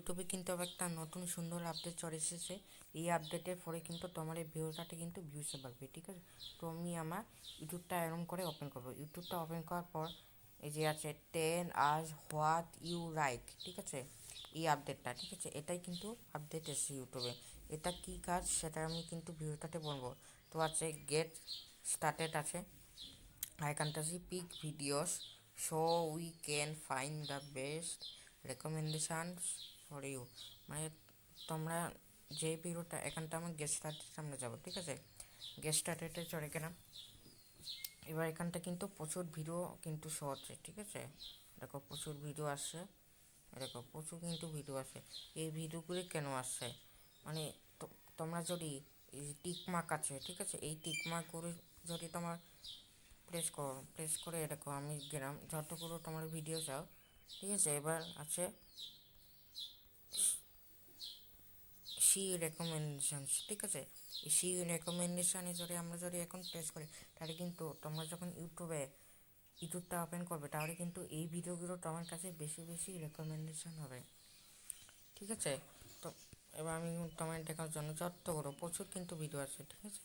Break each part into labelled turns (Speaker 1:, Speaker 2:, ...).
Speaker 1: ইউটিউবে কিন্তু আবার একটা নতুন সুন্দর আপডেট চলে এসেছে। এই আপডেটের পরে কিন্তু তোমার এই ভিডিওটাতে কিন্তু ভিউসে বাড়বে, ঠিক আছে। তো আমি আমার ইউটিউবটা এরকম করে ওপেন করবো। ইউটিউবটা ওপেন করার পর এই যে আছে 10 আজ হোয়াট ইউ লাইক, ঠিক আছে। এই আপডেটটা, ঠিক আছে, এটাই কিন্তু আপডেট এসেছে ইউটিউবে। এটা কি কাজ সেটা আমি কিন্তু ভিডিওটাতে বলবো। তো আছে গেট স্টার্টেড আছে, এখানটা আছে pick videos, so we can find the best recommendations for you. মানে তোমরা যে ভিডিওটা এখানটা আমার গেস্ট স্টার্টের সামনে যাবো, ঠিক আছে। গেস্ট স্টার্টেডে চলে গেলাম। এবার এখানটা কিন্তু প্রচুর ভিডিও কিন্তু শো হচ্ছে, ঠিক আছে। দেখো প্রচুর ভিডিও আসছে, দেখো প্রচুর কিন্তু ভিডিও আসে। এই ভিডিওগুলি কেন আসছে মানে তোমরা যদি এই টিকমার্ক আছে, ঠিক আছে, এই টিকমার্কগুলি যদি তোমার প্রেস করে দেখো আমি গেলাম যতগুলো তোমার ভিডিও চাও, ঠিক আছে। এবার আছে সি রেকমেন্ডেশনস, ঠিক আছে। এই সি রেকমেন্ডেশনে আমরা যদি এখন প্রেস করি, তাহলে কিন্তু তোমরা যখন ইউটিউবটা ওপেন করবে, তাহলে কিন্তু এই ভিডিওগুলো তোমার কাছে বেশি বেশি রেকমেন্ডেশন হবে, ঠিক আছে। তো এবার আমি তোমার দেখার জন্য যতগুলো প্রচুর কিন্তু ভিডিও আছে, ঠিক আছে,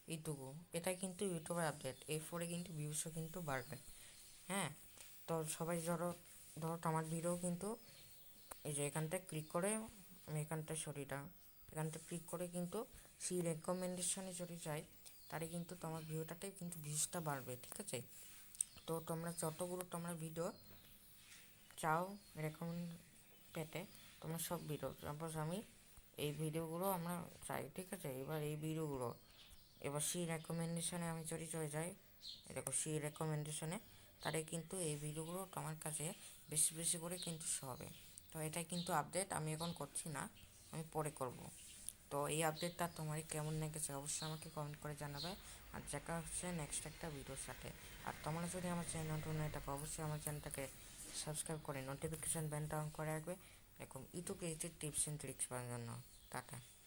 Speaker 1: এইটুকু। এটাই কিন্তু ইউটিউবের আপডেট, এরপরে কিন্তু ভিউসও কিন্তু বাড়বে। হ্যাঁ, তো সবাই ধরো ধরো তোমার ভিডিও কিন্তু এই যে এখানটা ক্লিক করে আমি এখানটা ক্লিক করে কিন্তু সেই রেকমেন্ডেশনে যদি যাই, তাহলে কিন্তু তোমার ভিডিওটাতে কিন্তু ভিউজটা বাড়বে, ঠিক আছে। তো তোমরা যতগুলো তোমরা ভিডিও চাও রেকমেন্ড পেতে, তোমরা সব ভিডিও সাপোজ আমি এই ভিডিওগুলো আমরা চাই, ঠিক আছে। এবার এই ভিডিওগুলো এবার সেই রেকমেন্ডেশনে আমি যদি চলে যাই, দেখো সেই রেকমেন্ডেশনে, তাহলে কিন্তু এই ভিডিওগুলো তোমার কাছে বেশি বেশি করে কিন্তু হবে। তো এটাই কিন্তু আপডেট, আমি এখন করছি না, আমি পরে করব। তো এই আপডেটটা তোমার কেমন লেগেছে অবশ্যই আমাকে কমেন্ট করে জানাবে। আর দেখা হচ্ছে নেক্সট একটা ভিডিওর সাথে। আর তোমরা যদি আমার চ্যানেল নতুন হয়ে থাকো, অবশ্যই আমার চ্যানেলটাকে সাবস্ক্রাইব করে নোটিফিকেশান বেলটা অন করে রাখবে এরকম ইউটিউবে টিপস অ্যান্ড ট্রিক্স পাওয়ার জন্য। টাটা।